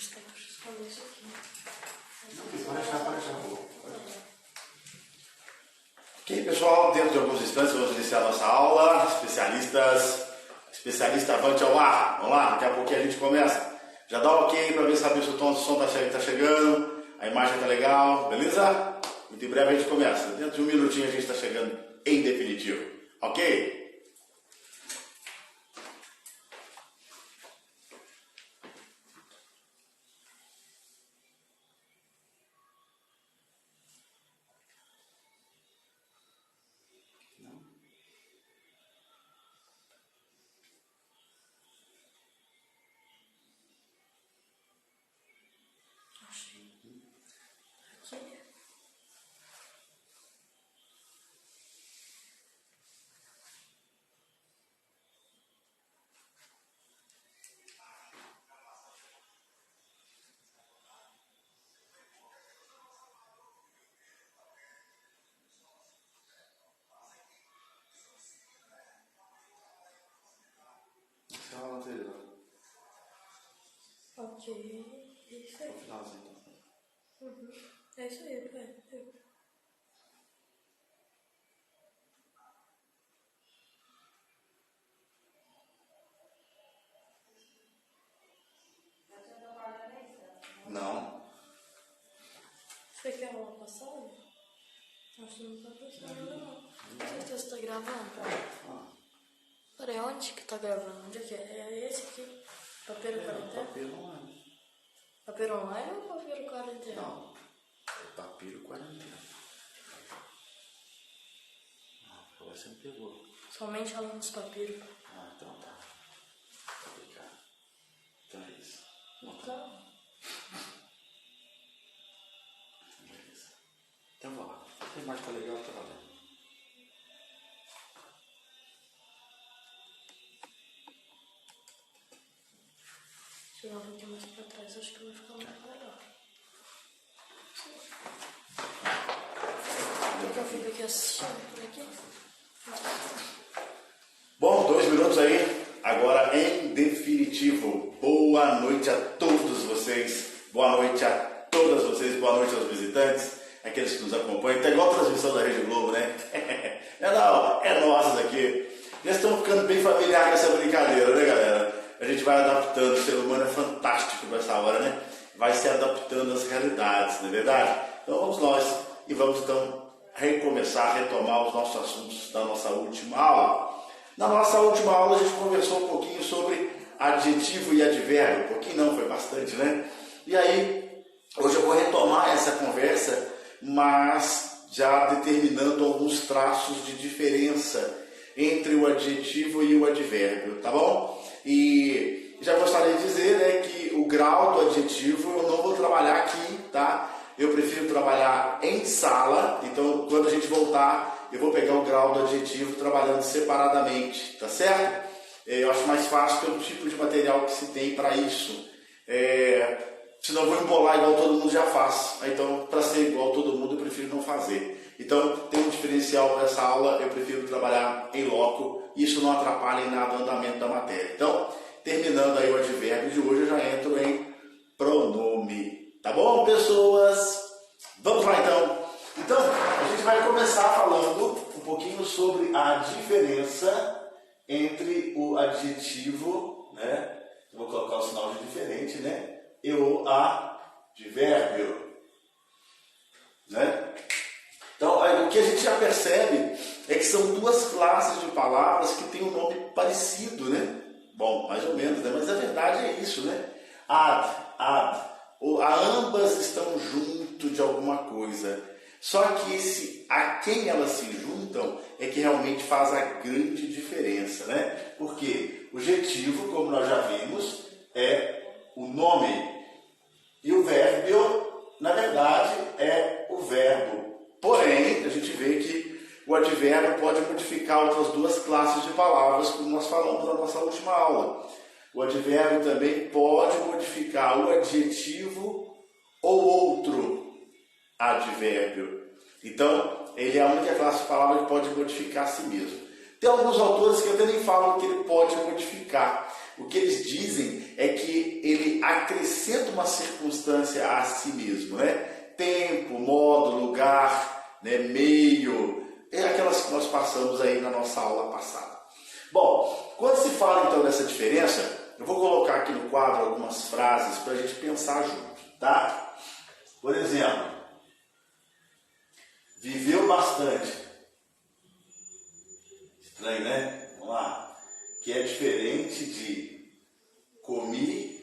responder isso aqui. Pode deixar. Ok, pessoal, dentro de alguns instantes vamos iniciar a nossa aula. Especialista avante ao ar. Vamos lá, daqui a pouquinho a gente começa. Já dá ok para ver saber se o som está chegando, a imagem está legal, beleza? Muito em breve a gente começa. Dentro de um minutinho a gente está chegando em definitivo. Ok? Ok, é isso aí. É isso aí, pai. Não. Você quer uma passada? Acho que não tá passando não. Não sei se você tá gravando. Peraí, onde que tá gravando? Onde é que é? É esse aqui? Papiro quarentena? Papiro online. Papiro online ou papiro quarentena? Não, é papiro quarentena. Agora você me pegou. Somente alunos papiro. Então tá. Obrigado. Então é isso. Então. Beleza. Então vamos lá. A imagem tá legal, tá valendo. Tirar um pouquinho mais pra trás, acho que vai ficar mais legal. Eu fico aqui assistindo por aqui. Bom, 2 minutos aí. Agora em definitivo. Boa noite a todos vocês. Boa noite a todas vocês. Boa noite aos visitantes. Aqueles que nos acompanham. Tá igual a transmissão da Rede Globo, né? É nossa daqui. Já estamos ficando bem familiar com essa brincadeira, né, galera? A gente vai adaptando, o ser humano é fantástico para essa hora, né? Vai se adaptando às realidades, não é verdade? Então vamos nós e vamos então retomar os nossos assuntos da nossa última aula. Na nossa última aula a gente conversou um pouquinho sobre adjetivo e advérbio, um pouquinho não, foi bastante, né? E aí, hoje eu vou retomar essa conversa, mas já determinando alguns traços de diferença entre o adjetivo e o advérbio, tá bom? E já gostaria de dizer, né, que o grau do adjetivo eu não vou trabalhar aqui, tá? Eu prefiro trabalhar em sala, então quando a gente voltar eu vou pegar o grau do adjetivo trabalhando separadamente, tá certo? Eu acho mais fácil pelo tipo de material que se tem para isso. Senão eu vou embolar igual todo mundo já faz. Então, para ser igual todo mundo, eu prefiro não fazer. Então, tem um diferencial para essa aula, eu prefiro trabalhar em loco. Isso não atrapalha em nada o andamento da matéria. Então, terminando aí o advérbio de hoje, eu já entro em pronome. Tá bom, pessoas? Vamos lá, então. Então, a gente vai começar falando um pouquinho sobre a diferença entre o adjetivo, né? Eu vou colocar o sinal de diferente, né? E o advérbio, né? Então, o que a gente já percebe é que são duas classes de palavras que têm um nome parecido, né? Bom, mais ou menos, né? Mas a verdade é isso, né? Ambas estão junto de alguma coisa. Só que a quem elas se juntam é que realmente faz a grande diferença, né? Porque o adjetivo, como nós já vimos, é o nome. E o vérbio, na verdade, é o verbo. Porém, a gente vê que o advérbio pode modificar outras duas classes de palavras, como nós falamos na nossa última aula. O advérbio também pode modificar o adjetivo ou outro advérbio. Então, ele é a única classe de palavra que pode modificar a si mesmo. Tem alguns autores que até nem falam que ele pode modificar, o que eles dizem é que ele acrescenta uma circunstância a si mesmo, né? Tempo, modo, lugar, né? Meio, aquelas que nós passamos aí na nossa aula passada. Bom, quando se fala então dessa diferença, eu vou colocar aqui no quadro algumas frases para a gente pensar junto, tá? Por exemplo, viveu bastante. Estranho, né? Vamos lá. Que é diferente de comi.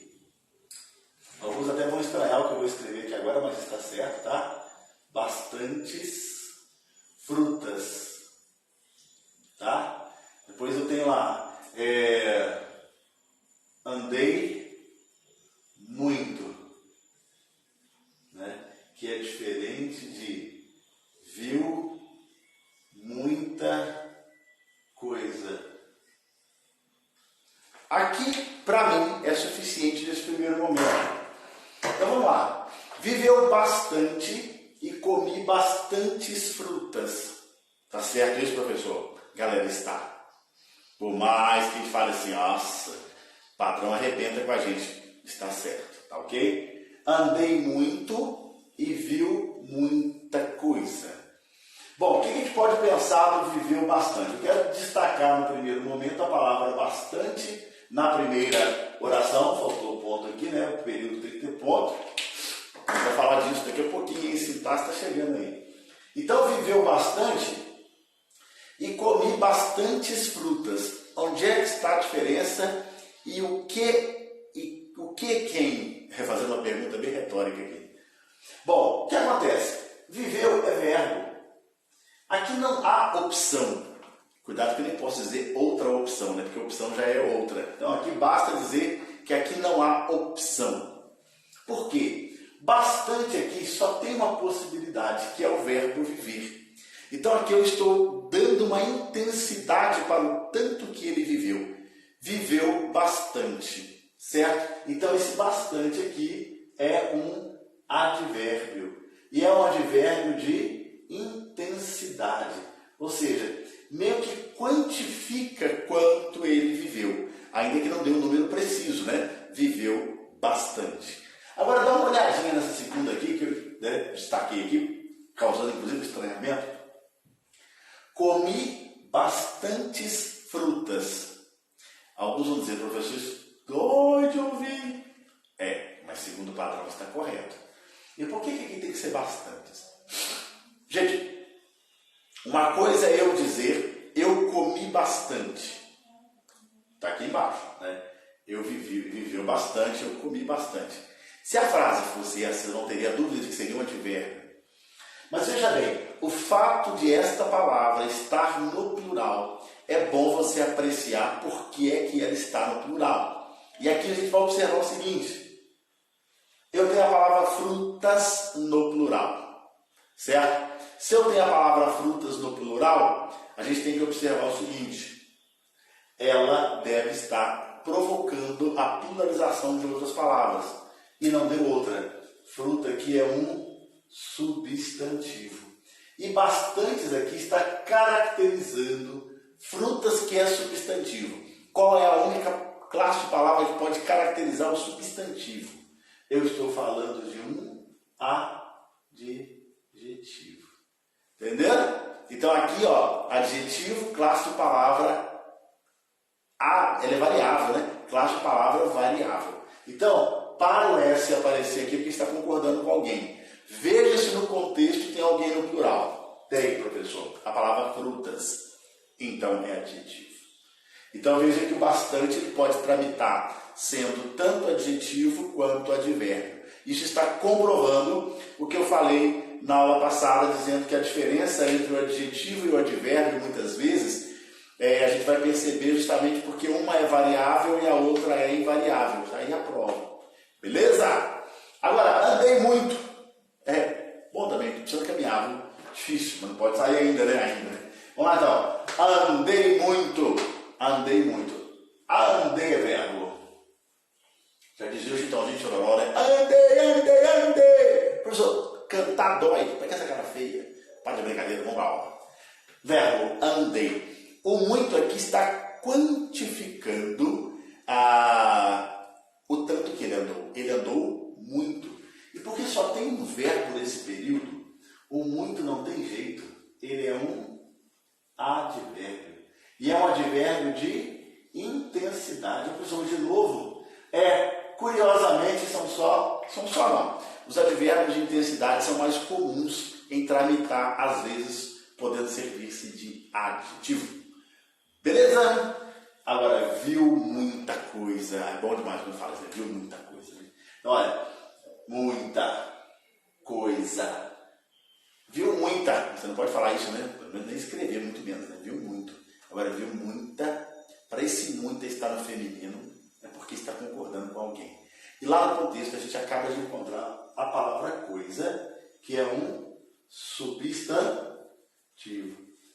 Alguns até vão estranhar o que eu vou escrever aqui agora, mas está certo, tá? Bastantes frutas. Tá? Depois eu tenho lá. Andei muito. Né? Que é diferente de viu muita coisa. Aqui, para mim, é suficiente nesse primeiro momento. Então vamos lá. Viveu bastante e comi bastantes frutas. Tá certo isso, professor? Galera, está. Por mais que a gente fale assim, nossa, o patrão arrebenta com a gente. Está certo, tá ok? Andei muito e viu muita coisa. Bom, o que a gente pode pensar do viveu bastante? Eu quero destacar no primeiro momento a palavra bastante. Na primeira oração, faltou o ponto aqui, né? O período tem que ter ponto. A gente vai falar disso daqui a pouquinho, esse sintaxe está chegando aí. Então, viveu bastante e comi bastantes frutas. Onde é que está a diferença e o que quem? Refazendo uma pergunta bem retórica aqui. Bom, o que acontece? Viveu é verbo. Aqui não há opção. Cuidado que eu nem posso dizer outra opção, né? Porque opção já é outra. Então aqui basta dizer que aqui não há opção. Por quê? Bastante aqui só tem uma possibilidade, que é o verbo viver. Então aqui eu estou dando uma intensidade para o tanto que ele viveu. Viveu bastante, certo? Então esse bastante aqui é um advérbio. E é um advérbio de intensidade. Ou seja, meio que quantifica quanto ele viveu. Ainda que não dê um número preciso, né? Viveu bastante. Agora dá uma olhadinha nessa segunda aqui, que eu destaquei aqui, causando inclusive estranhamento. Comi bastantes frutas. Alguns vão dizer, professor, doido de ouvir. Mas segundo o padrão está correto. E por que aqui tem que ser bastantes? Gente, uma coisa é eu dizer, eu comi bastante. Está aqui embaixo, né? Eu viveu bastante, eu comi bastante. Se a frase fosse essa, eu não teria dúvida de que seria um advérbio. Mas veja bem, o fato de esta palavra estar no plural, é bom você apreciar por que é que ela está no plural. E aqui a gente vai observar o seguinte. Eu tenho a palavra frutas no plural, certo? Se eu tenho a palavra frutas no plural, a gente tem que observar o seguinte. Ela deve estar provocando a pluralização de outras palavras. E não de outra. Fruta aqui é um substantivo. E bastantes aqui está caracterizando frutas que é substantivo. Qual é a única classe de palavra que pode caracterizar o substantivo? Eu estou falando de um adjetivo. Entendeu? Então aqui, ó, adjetivo, classe de palavra, ela é variável, né? Classe de palavra variável. Então, para o S aparecer aqui, porque está concordando com alguém. Veja se no contexto tem alguém no plural. Tem, professor. A palavra frutas. Então é adjetivo. Então veja que o bastante ele pode tramitar sendo tanto adjetivo quanto advérbio. Isso está comprovando o que eu falei na aula passada, dizendo que a diferença entre o adjetivo e o advérbio, muitas vezes, a gente vai perceber justamente porque uma é variável e a outra é invariável. Está aí a prova. Beleza? Agora, andei muito. Bom também, precisa caminhar, viu? Difícil, mas não pode sair ainda, né? Vamos lá então. Andei muito. Andei muito. Andei é verbo. Já dizia o Chitãozinho de Chororó, né? Andei. Professor, cantar dói. Pega essa cara feia. Para de brincadeira, vamos lá. Verbo, andei. O muito aqui está quantificando verbo nesse período, o muito não tem jeito, ele é um advérbio. E é um advérbio de intensidade. Pessoal, de novo, curiosamente, os advérbios de intensidade são mais comuns em tramitar, às vezes, podendo servir-se de adjetivo. Beleza? Agora, viu muita coisa. É bom demais quando fala assim, viu muita coisa. Então, olha, muita coisa. Viu muita. Você não pode falar isso, né? Pelo menos nem escrever, muito menos, né? Viu muito. Agora, viu muita. Para esse muita estar no feminino, é porque está concordando com alguém. E lá no contexto, a gente acaba de encontrar a palavra coisa, que é um substantivo.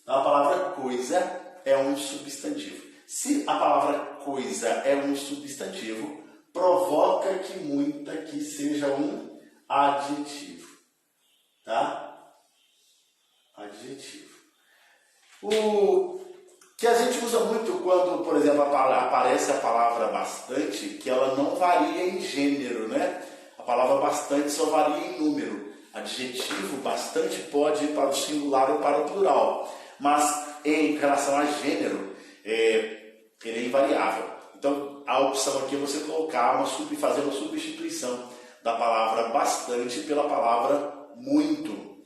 A palavra coisa é um substantivo. Se a palavra coisa é um substantivo, provoca que muita aqui seja um adjetivo. Tá? Adjetivo. O que a gente usa muito quando, por exemplo, aparece a palavra bastante, que ela não varia em gênero, né? A palavra bastante só varia em número. Adjetivo bastante pode ir para o singular ou para o plural. Mas em relação a gênero, ele é invariável. Então, a opção aqui é você colocar fazer uma substituição da palavra bastante pela palavra muito.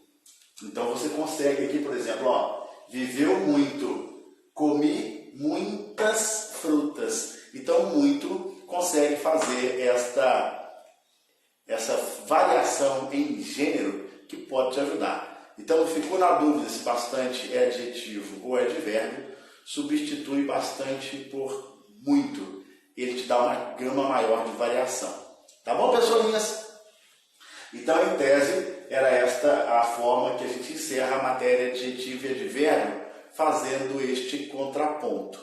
Então, você consegue aqui, por exemplo, viveu muito, comi muitas frutas. Então, muito consegue fazer essa variação em gênero que pode te ajudar. Então, ficou na dúvida se bastante é adjetivo ou é advérbio, substitui bastante por muito. Ele te dá uma gama maior de variação. Tá bom, pessoinhas? Então, em tese, era esta a forma que a gente encerra a matéria adjetivo e advérbio, fazendo este contraponto.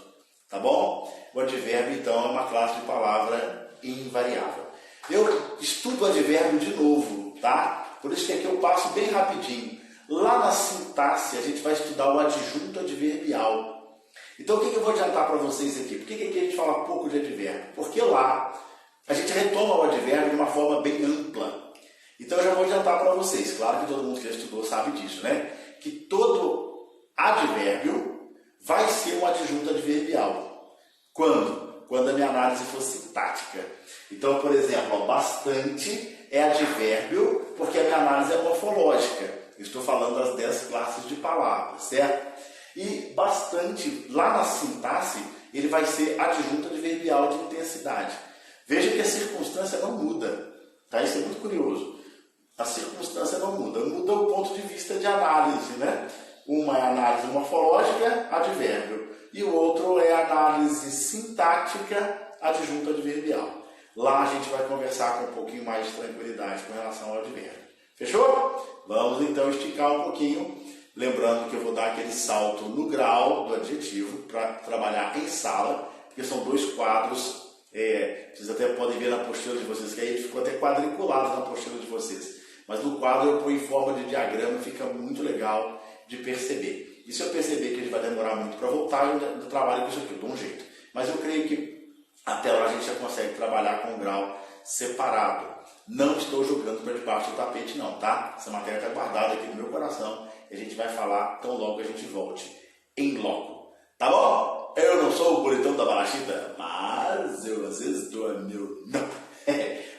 Tá bom? O advérbio, então, é uma classe de palavra invariável. Eu estudo o advérbio de novo, tá? Por isso que aqui eu passo bem rapidinho. Lá na sintaxe, a gente vai estudar o adjunto adverbial. Então, o que eu vou adiantar para vocês aqui? Por que aqui a gente fala pouco de advérbio? Porque lá a gente retoma o advérbio de uma forma bem ampla. Então, eu já vou adiantar para vocês. Claro que todo mundo que já estudou sabe disso, né? Que todo advérbio vai ser um adjunto adverbial. Quando? Quando a minha análise for sintática. Então, por exemplo, bastante é advérbio porque a minha análise é morfológica. Eu estou falando das 10 classes de palavras, certo? E bastante, lá na sintaxe, ele vai ser adjunto adverbial de intensidade. Veja que a circunstância não muda, tá? Isso é muito curioso. A circunstância não muda, muda o ponto de vista de análise, né? Uma é análise morfológica, advérbio, e o outro é análise sintática, adjunto adverbial. Lá a gente vai conversar com um pouquinho mais de tranquilidade com relação ao advérbio. Fechou? Vamos então esticar um pouquinho, lembrando que eu vou dar aquele salto no grau do adjetivo para trabalhar em sala, porque são 2 quadros, vocês até podem ver na postura de vocês, que aí ele ficou até quadriculado na postura de vocês. Mas no quadro eu ponho em forma de diagrama, fica muito legal de perceber. E se eu perceber que a gente vai demorar muito para voltar, eu trabalho com isso aqui, eu dou um jeito. Mas eu creio que até lá a gente já consegue trabalhar com um grau separado. Não estou jogando para debaixo do tapete não, tá? Essa matéria está guardada aqui no meu coração e a gente vai falar tão logo a gente volte em loco. Tá bom? Eu não sou o bonitão da Balachita, mas eu às vezes dou meu não.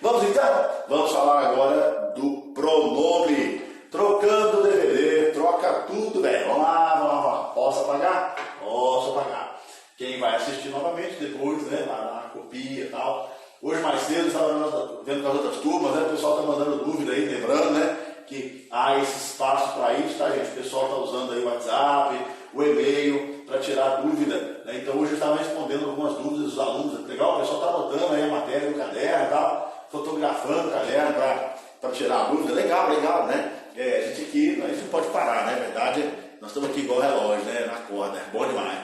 Vamos então? Vamos falar agora do pronome. Trocando o DVD, troca tudo, velho. Vamos lá. Posso apagar? Posso apagar. Quem vai assistir novamente depois, né? Lá copia e tal. Hoje mais cedo, estava vendo com as outras turmas, né? O pessoal está mandando dúvida aí, lembrando, né? Que há esse espaço para isso, tá, gente? O pessoal está usando aí o WhatsApp, o e-mail, para tirar dúvida, né? Então hoje eu estava respondendo algumas dúvidas dos alunos. Legal, o pessoal está anotando aí a matéria no caderno e tal, fotografando o caderno para tirar a dúvida. Legal, né? A gente aqui, a gente não pode parar, né? Na verdade, nós estamos aqui igual relógio, né? Na corda, bom demais.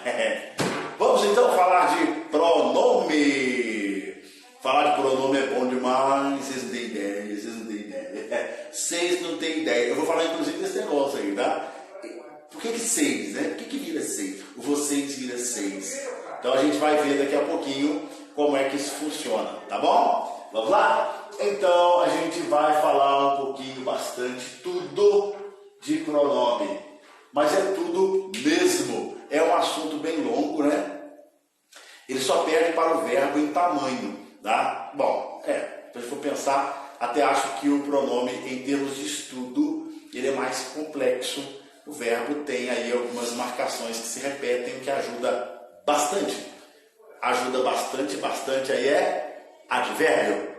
Vamos então falar de pronome. Falar de pronome é bom demais, vocês não têm ideia. Vocês não têm ideia. Eu vou falar inclusive desse negócio aí, tá? Por que seis, né? Por que vira seis? O vocês vira seis. Então a gente vai ver daqui a pouquinho como é que isso funciona, tá bom? Vamos lá? então a gente vai falar um pouquinho, bastante, tudo de pronome. Mas é tudo mesmo. É um assunto bem longo, né? Ele só perde para o verbo em tamanho, tá? Bom, se a gente for pensar, até acho que o pronome, em termos de estudo, ele é mais complexo. O verbo tem aí algumas marcações que se repetem, que ajuda bastante. Ajuda bastante, aí é advérbio.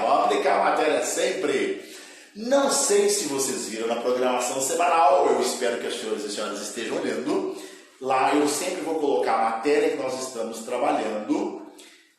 Vamos aplicar a matéria sempre. Não sei se vocês viram na programação semanal, eu espero que as senhoras e senhoras estejam olhando. Lá eu sempre vou colocar a matéria que nós estamos trabalhando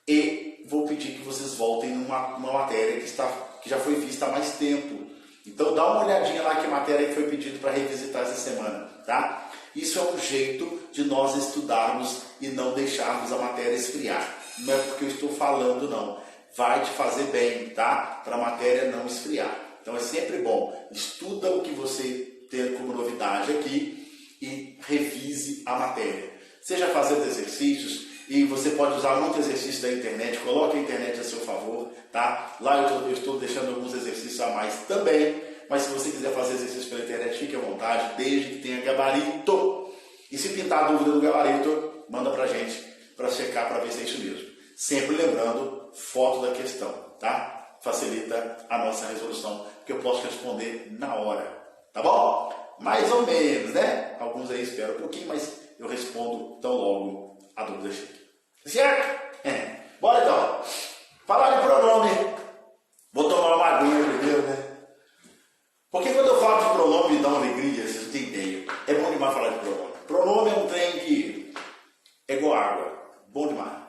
e vou pedir que vocês voltem numa matéria que já foi vista há mais tempo. Então dá uma olhadinha lá que matéria que foi pedido para revisitar essa semana, tá? Isso é um jeito de nós estudarmos e não deixarmos a matéria esfriar. Não é porque eu estou falando, não. Vai te fazer bem, tá? Para a matéria não esfriar. Então é sempre bom. Estuda o que você tem como novidade aqui e revise a matéria. Seja fazendo exercícios, e você pode usar muito exercício da internet, coloque a internet a seu favor, tá? Lá eu estou deixando alguns exercícios a mais também, mas se você quiser fazer exercício pela internet, fique à vontade, desde que tenha gabarito. E se pintar dúvida do gabarito, manda pra gente, para checar, para ver se é isso mesmo. Sempre lembrando, foto da questão, tá? Facilita a nossa resolução, porque eu posso responder na hora, tá bom? Mais ou menos, né? Alguns aí esperam um pouquinho, mas eu respondo tão logo a dúvida chega. Certo? Bora então. Falar de pronome. Vou tomar uma aguinha primeiro, né? Porque quando eu falo de pronome me dá uma alegria, vocês não têm ideia. É bom demais falar de pronome. Pronome é um trem que é igual água. Bom demais.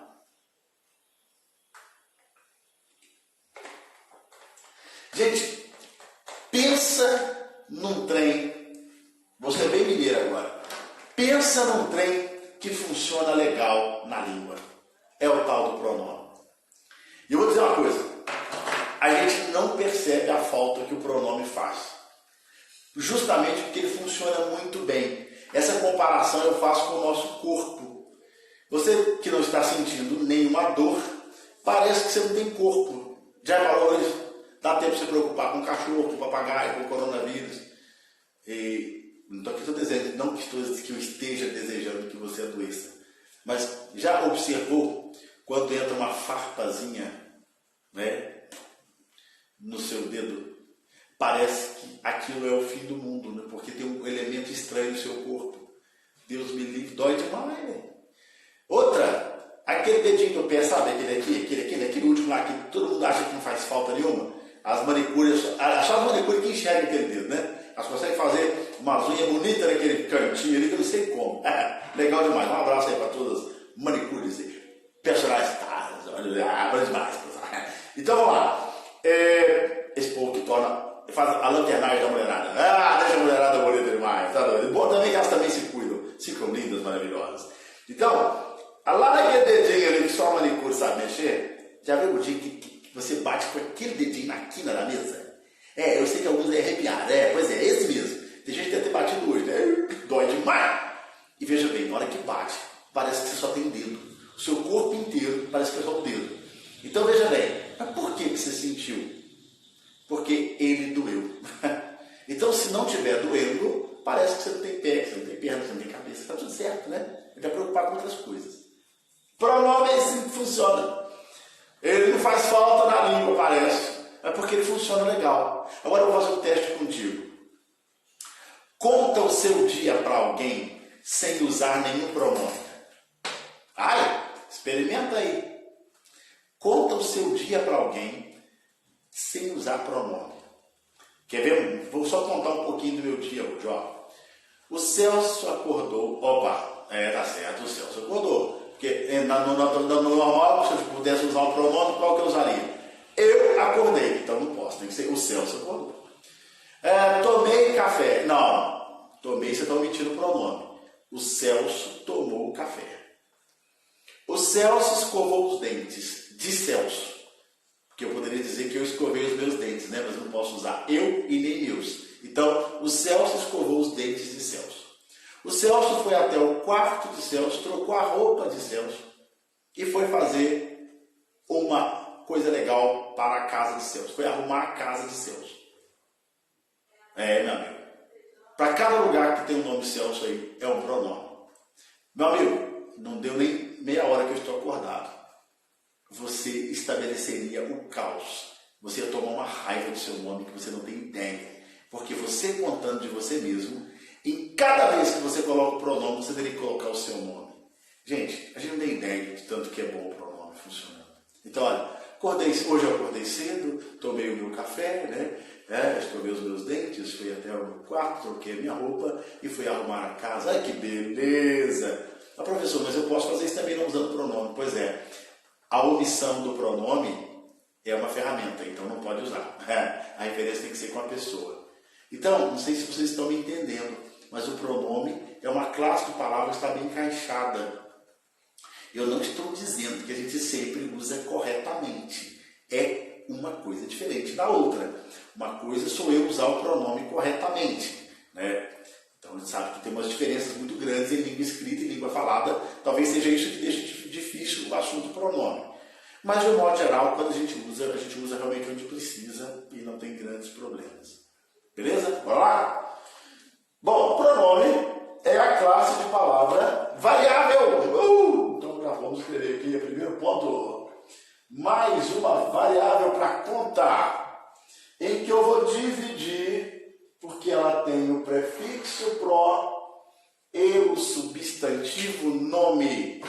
Gente, pensa num trem. Vou ser bem mineiro agora. Pensa num trem que funciona legal na língua. É o tal do pronome. E eu vou dizer uma coisa. A gente não percebe a falta que o pronome faz. Justamente porque ele funciona muito bem. Essa comparação eu faço com o nosso corpo. Você que não está sentindo nenhuma dor, parece que você não tem corpo. Já falou isso? Dá tempo de se preocupar com cachorro, com papagaio, com coronavírus. Não estou dizendo, não que eu esteja desejando que você adoeça, mas já observou quando entra uma farpazinha, né, no seu dedo? Parece que aquilo é o fim do mundo, né, porque tem um elemento estranho no seu corpo. Deus me livre, dói demais, né? Outra, aquele dedinho do pé, sabe, aquele último lá que todo mundo acha que não faz falta nenhuma. As manicures, só as manicures que enxergam aquele dedo, né? Elas conseguem fazer uma unha bonita naquele cantinho ali, que eu não sei como. Legal demais. Um abraço aí para todas as manicures e personagens. Olha demais. Então vamos lá. Esse povo que faz a lanternagem da mulherada. Deixa a mulherada bonita demais. Tá doido? Bom também que elas também se cuidam. Ficam lindas, maravilhosas. Então, lá naquele dedinho ali que só a manicure sabe mexer, já viu o dia que você bate com aquele dedinho na quina da mesa? Eu sei que alguns é arrepiado. Pois é, esse mesmo. Tem gente que deve ter batido hoje, né? Dói demais. E veja bem, na hora que bate, parece que você só tem dedo. O seu corpo inteiro parece que é só o dedo. Então veja bem, mas por que você sentiu? Porque ele doeu. Então se não estiver doendo, parece que você não tem pé, você não tem perna, você não tem cabeça. Está tudo certo, né? Ele está preocupado com outras coisas. Pronome é assim que funciona. Ele não faz falta na língua, parece. É porque ele funciona legal. Agora eu vou fazer um teste contigo. Conta o seu dia para alguém sem usar nenhum pronome. Experimenta aí. Conta o seu dia para alguém sem usar pronome. Quer ver? Vou só contar um pouquinho do meu dia hoje. Ó. O Celso acordou. Tá certo, o Celso acordou. Porque no normal, se eu pudesse usar o pronome, qual que eu usaria? Eu acordei, então não posso, tem que ser o Celso acordou. Tomei café. Não, tomei, você está omitindo o pronome. O Celso tomou o café. O Celso escovou os dentes de Celso. Porque eu poderia dizer que eu escovei os meus dentes, né? Mas não posso usar eu e nem meus. Então, o Celso escovou os dentes de Celso. O Celso foi até o quarto de Celso, trocou a roupa de Celso e foi fazer uma coisa legal para a casa dos céus. Foi arrumar a casa dos céus. Meu amigo. Para cada lugar que tem o nome Celso aí, é um pronome. Meu amigo, não deu nem meia hora que eu estou acordado. Você estabeleceria o caos. Você ia tomar uma raiva do seu nome que você não tem ideia. Porque você contando de você mesmo, em cada vez que você coloca o pronome, você teria que colocar o seu nome. Gente, a gente não tem ideia de tanto que é bom o pronome funcionando. Então, olha, hoje eu acordei cedo, tomei o meu café, né? Escovei os meus dentes, fui até o meu quarto, troquei a minha roupa e fui arrumar a casa. Ai, que beleza! Ah, professor, mas eu posso fazer isso também não usando pronome. Pois é, a omissão do pronome é uma ferramenta, então não pode usar. A referência tem que ser com a pessoa. Então, não sei se vocês estão me entendendo, mas o pronome é uma classe de palavras que está bem encaixada. Eu não estou dizendo que a gente sempre usa corretamente. É uma coisa diferente da outra. Uma coisa sou eu usar o pronome corretamente, né? Então a gente sabe que tem umas diferenças muito grandes em língua escrita e língua falada. Talvez seja isso que deixa difícil o assunto pronome. Mas de um modo geral, quando a gente usa realmente onde precisa e não tem grandes problemas. Beleza? Bora lá? Bom, pronome é a classe de palavra variável. Então já vamos escrever aqui o primeiro ponto. Mais uma variável para contar, em que eu vou dividir, porque ela tem o prefixo pro e o substantivo nome.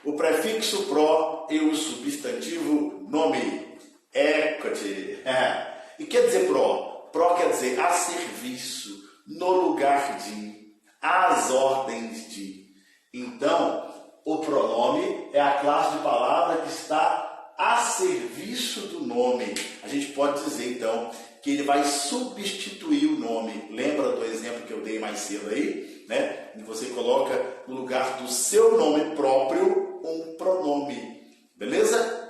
O prefixo pro e o substantivo nome. Ecote. E quer dizer pro? Pro quer dizer a serviço, no lugar de, às ordens de. Então, o pronome é a classe de palavra que está a serviço do nome. A gente pode dizer, então, que ele vai substituir o nome. Lembra do exemplo que eu dei mais cedo aí? Né? E você coloca no lugar do seu nome próprio um pronome. Beleza?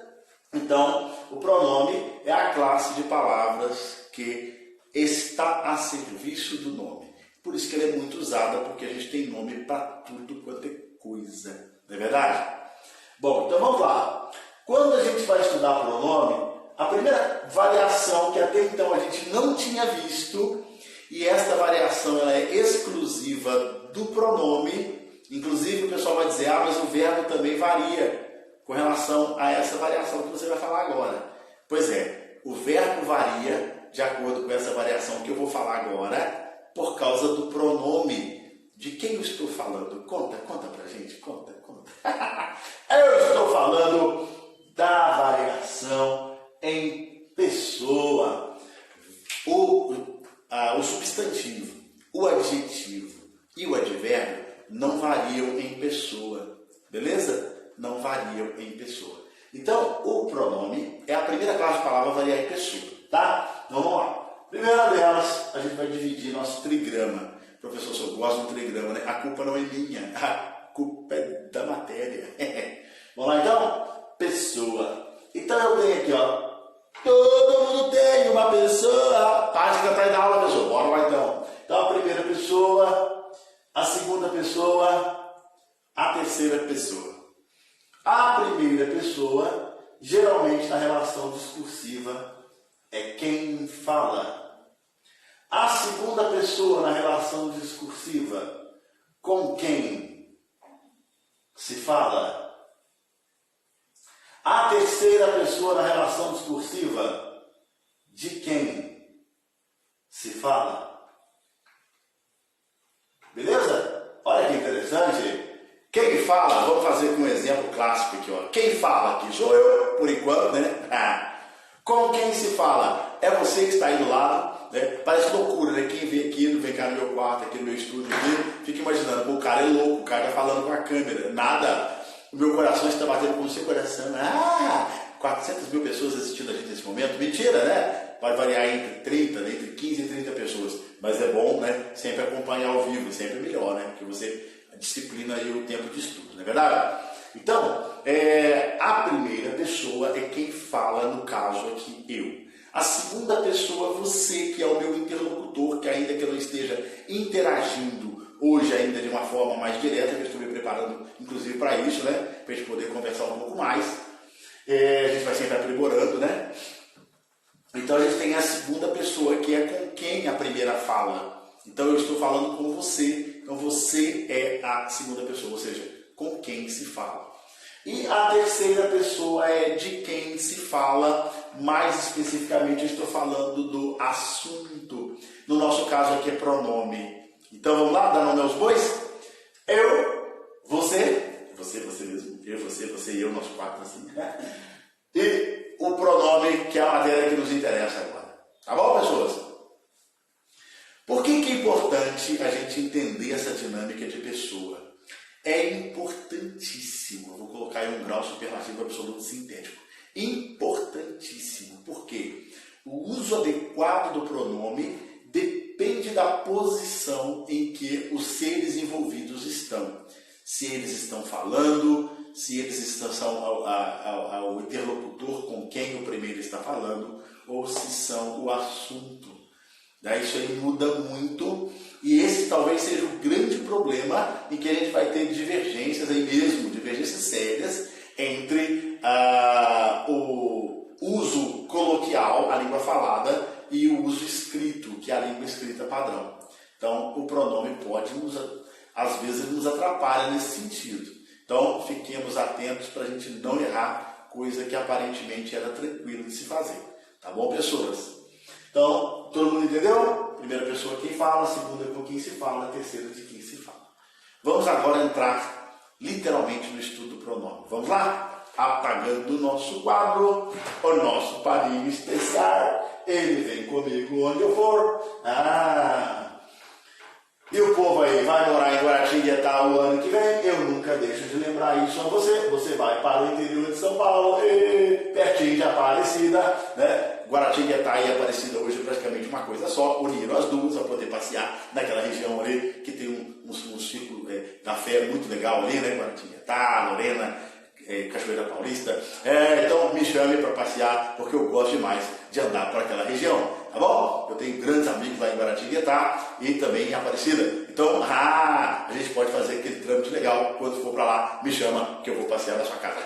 Então, o pronome é a classe de palavras que está a serviço do nome. Por isso que ele é muito usada, porque a gente tem nome para tudo quanto é coisa. Não é verdade? Bom, então vamos lá. Quando a gente vai estudar pronome, a primeira variação que até então a gente não tinha visto, e esta variação ela é exclusiva do pronome, inclusive o pessoal vai dizer, mas o verbo também varia com relação a essa variação que você vai falar agora. Pois é, o verbo varia de acordo com essa variação que eu vou falar agora, por causa do pronome. De quem eu estou falando? Conta pra gente, conta. Eu estou falando da variação em pessoa. O substantivo, o adjetivo e o advérbio não variam em pessoa. Beleza? Não variam em pessoa. Então, o pronome é a primeira classe de palavra a variar em pessoa. Tá? Então, vamos lá. Primeira delas, a gente vai dividir nosso trigrama. Professor, se eu gosto do trigrama, né? A culpa não é minha, a culpa é da matéria. Vamos lá, então? Pessoa. Então, eu tenho aqui, ó. Todo mundo tem uma pessoa. Acho que já está aí na aula, pessoa. Bora lá, então. Então, a primeira pessoa, a segunda pessoa, a terceira pessoa. A primeira pessoa, geralmente na relação discursiva, é quem fala. A segunda pessoa na relação discursiva, com quem se fala. A terceira pessoa na relação discursiva, de quem se fala. Beleza? Olha que interessante. Quem fala, vamos fazer com um exemplo clássico aqui, ó. Quem fala aqui sou eu, por enquanto, né? Com quem se fala? É você que está aí do lado, né? Parece loucura, né? Quem vem aqui, vem cá no meu quarto, aqui no meu estúdio, aqui, fica imaginando, pô, o cara é louco, o cara está falando com a câmera. Nada. O meu coração está batendo com o seu coração. 400 mil pessoas assistindo a gente nesse momento. Mentira, né? Vai variar entre 30, né? Entre 15 e 30 pessoas. Mas é bom, né? Sempre acompanhar ao vivo, sempre melhor, né? Porque você disciplina aí o tempo de estudo, não é verdade? Então, a primeira pessoa é quem fala, no caso aqui, eu. A segunda pessoa, você, que é o meu interlocutor, que ainda que eu não esteja interagindo hoje ainda de uma forma mais direta, que eu estou me preparando, inclusive, para isso, né? Para a gente poder conversar um pouco mais. A gente vai sempre aprimorando, né? Então a gente tem a segunda pessoa, que é com quem a primeira fala. Então eu estou falando com você, então você é a segunda pessoa, ou seja, com quem se fala. E a terceira pessoa é de quem se fala, mais especificamente eu estou falando do assunto. No nosso caso aqui é pronome. Então vamos lá, dar nome aos bois? Eu, você mesmo, eu, você e eu, nós quatro assim. E o pronome, que é a matéria que nos interessa agora. Tá bom, pessoas? Por que é importante a gente entender essa dinâmica de pessoa? É importantíssimo, eu vou colocar aí um grau superlativo absoluto sintético. Importantíssimo, porque o uso adequado do pronome depende da posição em que os seres envolvidos estão. Se eles estão falando, se eles são o interlocutor com quem o primeiro está falando, ou se são o assunto. Isso aí muda muito, e esse talvez seja o grande problema em que a gente vai ter divergências aí mesmo, divergências sérias entre o uso coloquial, a língua falada, e o uso escrito, que é a língua escrita padrão. Então, o pronome pode, às vezes, nos atrapalhar nesse sentido. Então, fiquemos atentos para a gente não errar coisa que aparentemente era tranquilo de se fazer. Tá bom, pessoas? Então, todo mundo entendeu? Primeira pessoa quem fala, segunda com quem se fala, terceira de quem se fala. Vamos agora entrar literalmente no estudo do pronome. Vamos lá? Apagando o nosso quadro, o nosso parinho especial. Ele vem comigo onde eu for. E o povo aí vai morar em Guaratinguetá o ano que vem. Eu nunca deixo de lembrar isso a você. Você vai para o interior de São Paulo, pertinho de Aparecida, né? Guaratinguetá e Aparecida hoje é praticamente uma coisa só. Uniram as duas para poder passear naquela região ali, que tem um ciclo da fé muito legal ali, né? Guaratinguetá, Lorena, Cachoeira Paulista. Então me chame para passear, porque eu gosto demais de andar por aquela região. Tá bom? Eu tenho grandes amigos lá em Guaratinguetá e também em Aparecida. Então, a gente pode fazer aquele trâmite legal. Quando for para lá, me chama que eu vou passear na sua casa.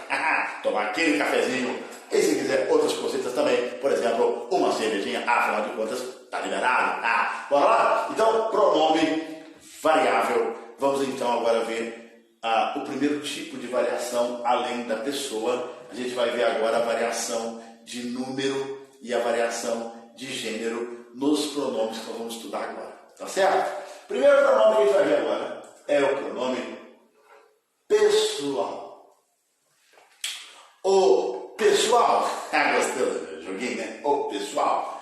Tomar aquele cafezinho. E se quiser outras coisitas também, por exemplo, uma cervejinha, afinal de contas, tá liberado. Bora lá? Então, pronome variável. Vamos então agora ver o primeiro tipo de variação além da pessoa. A gente vai ver agora a variação de número e a variação de gênero nos pronomes que nós vamos estudar agora. Tá certo? Primeiro pronome que a gente vai ver agora é o pronome pessoal. O pessoal, gostou do joguinho, né? O pessoal.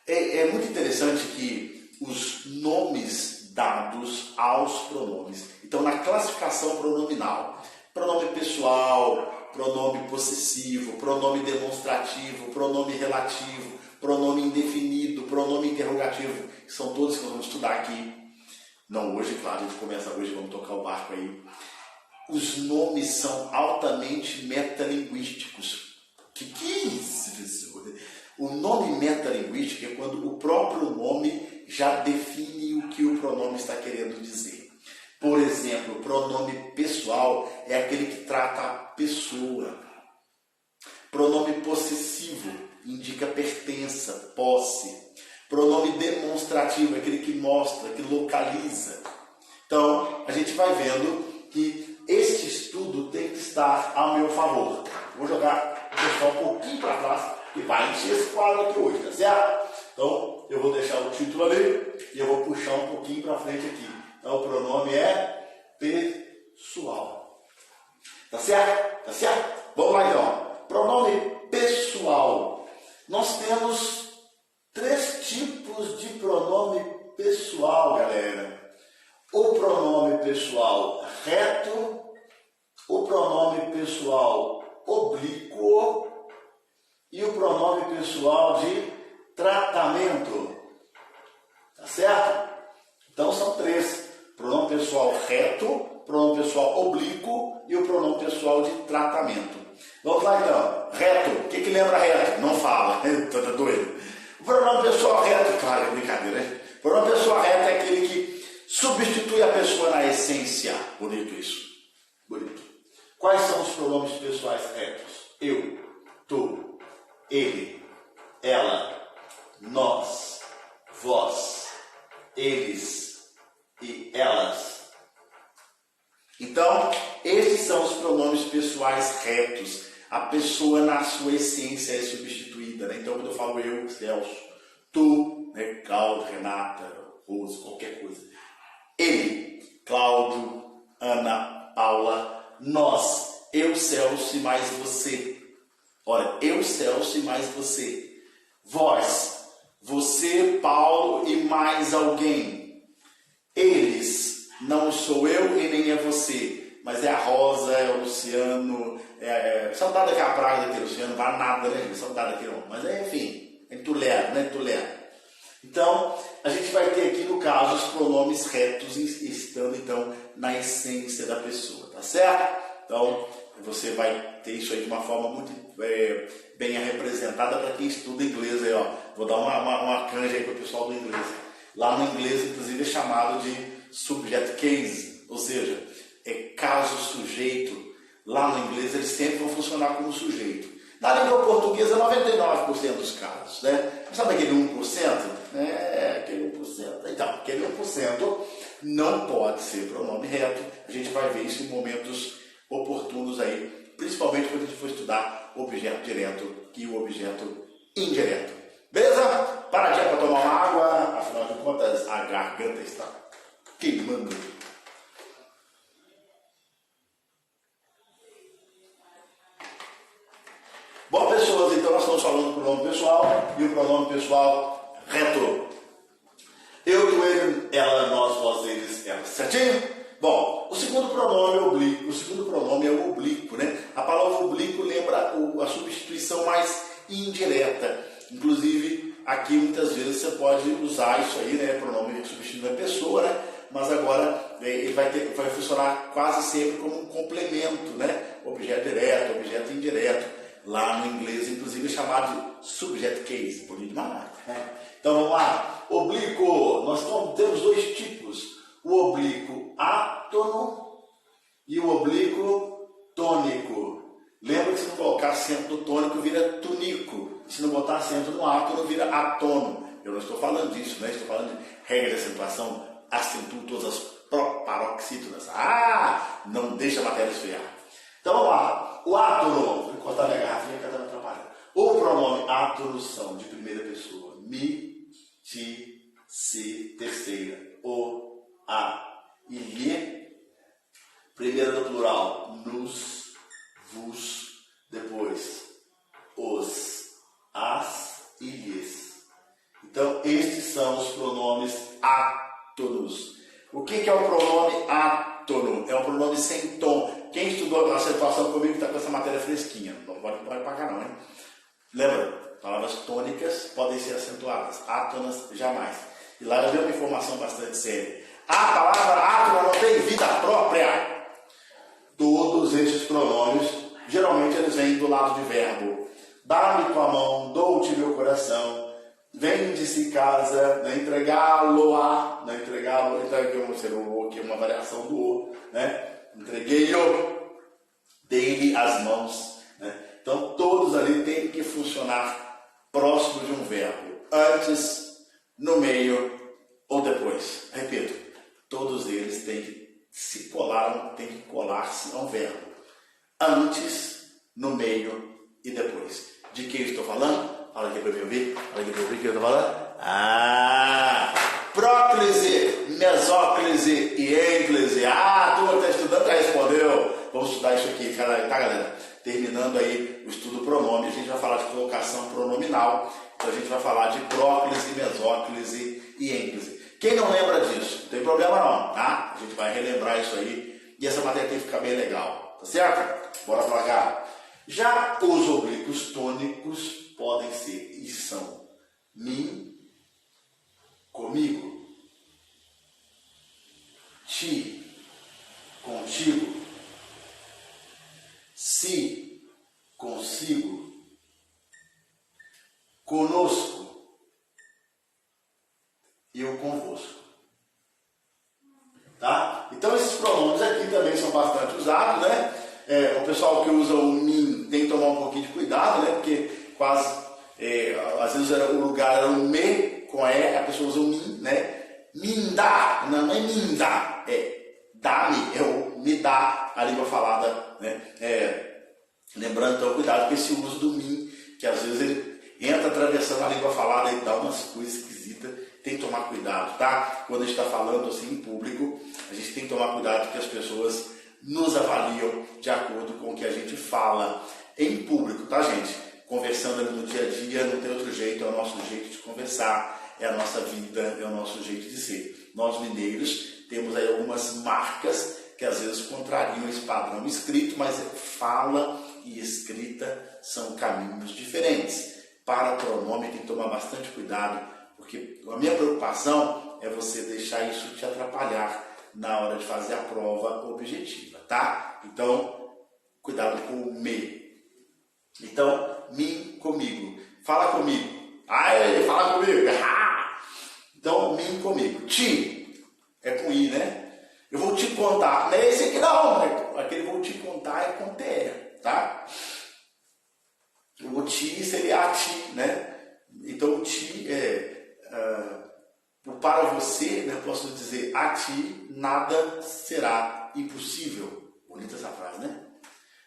É muito interessante que os nomes dados aos pronomes. Então, na classificação pronominal, pronome pessoal, pronome possessivo, pronome demonstrativo, pronome relativo, pronome indefinido, pronome interrogativo, que são todos que nós vamos estudar aqui. Não hoje, claro, a gente começa hoje, vamos tocar o barco aí. Os nomes são altamente metalinguísticos. Que é isso, professor? O nome metalinguístico é quando o próprio nome já define o que o pronome está querendo dizer. Por exemplo, o pronome pessoal é aquele que trata a pessoa. Pronome possessivo indica pertença, posse. Pronome demonstrativo é aquele que mostra, que localiza. Então, a gente vai vendo que este estudo tem que estar ao meu favor. Vou jogar o pessoal um pouquinho para trás, que vai encher esse quadro aqui hoje, tá certo? Então, eu vou deixar o título ali e eu vou puxar um pouquinho para frente aqui. Então, o pronome é pessoal. Tá certo? Tá certo? Vamos lá então. Pronome pessoal. Nós temos 3 tipos de pronome pessoal, galera. O pronome pessoal reto, o pronome pessoal oblíquo e o pronome pessoal de tratamento. Tá certo? Então são 3. Pronome pessoal reto, pronome pessoal oblíquo e o pronome pessoal de tratamento. Vamos lá então. Reto. O que lembra reto? Não fala. Tá doido? O pronome pessoal reto, claro, é brincadeira, né? O pronome pessoal reto é aquele que substitui a pessoa na essência. Bonito isso. Bonito. Quais são os pronomes pessoais retos? Eu, tu, ele, ela, nós, vós, eles e elas. Então, esses são os pronomes pessoais retos. A pessoa, na sua essência, é substituída, né? Então, quando eu falo eu, Celso, tu, né? Cláudio, Renata, Rose, qualquer coisa. Ele, Cláudio, Ana, Paula, nós, eu, Celso e mais você. Olha, eu, Celso e mais você. Vós, você, Paulo e mais alguém. Eles, não sou eu e nem é você, mas é a Rosa, é o Luciano, saudade daquela praga daquele Luciano, não vale nada, né? Saudade daquele homem, mas enfim, é Tulé, né? Tulé. Então, a gente vai ter aqui, no caso, os pronomes retos estando, então, na essência da pessoa, tá certo? Então, você vai ter isso aí de uma forma muito bem representada para quem estuda inglês aí, ó. Vou dar uma canja aí para o pessoal do inglês. Lá no inglês, inclusive, é chamado de subject case, ou seja, é caso sujeito. Lá no inglês, eles sempre vão funcionar como sujeito. Na língua portuguesa, 99% dos casos, né? Sabe aquele 1%? Aquele 1%. Então, aquele 1% não pode ser pronome reto. A gente vai ver isso em momentos oportunos aí, principalmente quando a gente for estudar o objeto direto e o objeto indireto. Beleza? Paradinha para tomar uma água, afinal de contas, a garganta está queimando. Bom, pessoas, então nós estamos falando do pronome pessoal e o pronome pessoal reto. Eu, tu, ele, ela, nós, vós, eles, elas. Certinho? Bom, o segundo pronome é oblíquo. O segundo pronome é o oblíquo, né? A palavra oblíquo lembra a substituição mais indireta. Inclusive, aqui muitas vezes você pode usar isso aí, né? Pronome substituindo a pessoa, né? Mas agora ele vai funcionar quase sempre como um complemento, né? Objeto direto, objeto indireto. Lá no inglês, inclusive, é chamado de subject case, bonito demais, né? Então vamos lá. Oblíquo, nós temos dois tipos. O oblíquo átono e o oblíquo tônico. Lembra que se não colocar acento no tônico, vira tunico. Se não botar acento no átono, vira atono. Eu não estou falando disso, né? Estou falando de regra de acentuação. Acentuo todas as paroxítonas. Não deixa a matéria esfriar. Então vamos lá. O átono, vou cortar minha garrafinha que está me atrapalhando. O pronome átono são de primeira pessoa. Mi, ti, si, terceira. O, a e lhe. Primeira no plural. Nos, vos. Depois, os, as e lhes. Então, estes são os pronomes átonos. O que é o pronome átono? É um pronome sem tom. Quem estudou a acentuação comigo está com essa matéria fresquinha. Não pode pagar não, hein? Lembra? Palavras tônicas podem ser acentuadas. Átonas, jamais. E lá eu dei uma informação bastante séria. A palavra átona não tem vida própria. Todos esses pronomes, geralmente eles vêm do lado de verbo. Dá-me tua mão, dou-te meu coração. Vende-se casa, né? Entregá-lo-á, né? Entregá-lo, que é uma variação do o, né? Entreguei-o, dei-lhe as mãos, né? Então todos ali têm que funcionar próximo de um verbo, antes, no meio ou depois. Repito, todos eles têm que se colar, têm que colar-se a um verbo, antes, no meio e depois. De que eu estou falando? Olha aqui para me ouvir, olha aqui para ouvir o que eu estou falando. Próclise, mesóclise e ênclise. A turma está estudando, já respondeu. Vamos estudar isso aqui, tá, galera? Terminando aí o estudo do pronome, a gente vai falar de colocação pronominal. Então a gente vai falar de próclise, mesóclise e ênclise. Quem não lembra disso, não tem problema não, tá? A gente vai relembrar isso aí e essa matéria tem que ficar bem legal, tá certo? Bora pra cá. Já os oblíquos tônicos podem ser e são mim, comigo, ti, contigo, si, consigo, conosco e eu convosco. Tá? Então esses pronomes aqui também são bastante usados, né? O pessoal que usa o mim tem que tomar um pouquinho de cuidado, né? Porque quase às vezes o lugar era o me com e, a pessoa usa o min, né? Mindá, não é mindá, é dá-me, é o me dá, a língua falada, né? Lembrando, então, cuidado com esse uso do min, que às vezes ele entra atravessando a língua falada e dá umas coisas esquisitas. Tem que tomar cuidado, tá? Quando a gente está falando assim em público, a gente tem que tomar cuidado porque as pessoas nos avaliam de acordo com o que a gente fala em público, tá, gente? Conversando ali no dia a dia, não tem outro jeito, é o nosso jeito de conversar, é a nossa vida, é o nosso jeito de ser. Nós mineiros temos aí algumas marcas que às vezes contrariam esse padrão escrito, mas fala e escrita são caminhos diferentes. Para o pronome tem que tomar bastante cuidado, porque a minha preocupação é você deixar isso te atrapalhar na hora de fazer a prova objetiva, tá? Então, cuidado com o me. Então, mim comigo. Fala comigo. Ai, fala comigo. Então, mim comigo. Ti é com i, né? Eu vou te contar. Não é esse aqui não, né? Aquele vou te contar é com TE, tá? O ti seria a ti, né? Então, o ti para você, né, eu posso dizer, a ti nada será impossível. Bonita essa frase, né?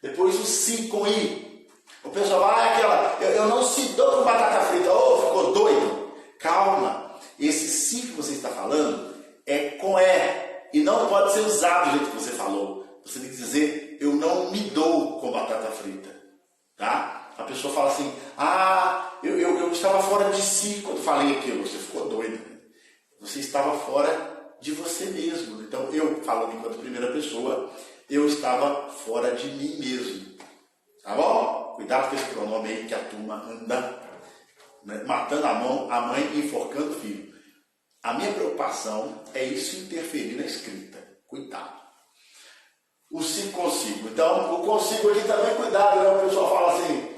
Depois o si com i. O pessoal vai aquela, eu não se dou com batata frita. Oh, ficou doido? Calma. Esse si que você está falando é com e. E não pode ser usado do jeito que você falou. Você tem que dizer, eu não me dou com batata frita. Tá? A pessoa fala assim, eu estava fora de si quando falei aquilo. Você ficou doido. Você estava fora de você mesmo. Então, eu falando enquanto primeira pessoa, eu estava fora de mim mesmo. Tá bom? Cuidado com esse pronome aí que a turma anda, né, matando a mãe e enforcando o filho. A minha preocupação é isso interferir na escrita. Cuidado. O se consigo. Então, o consigo aqui também, cuidado, né? O pessoal fala assim,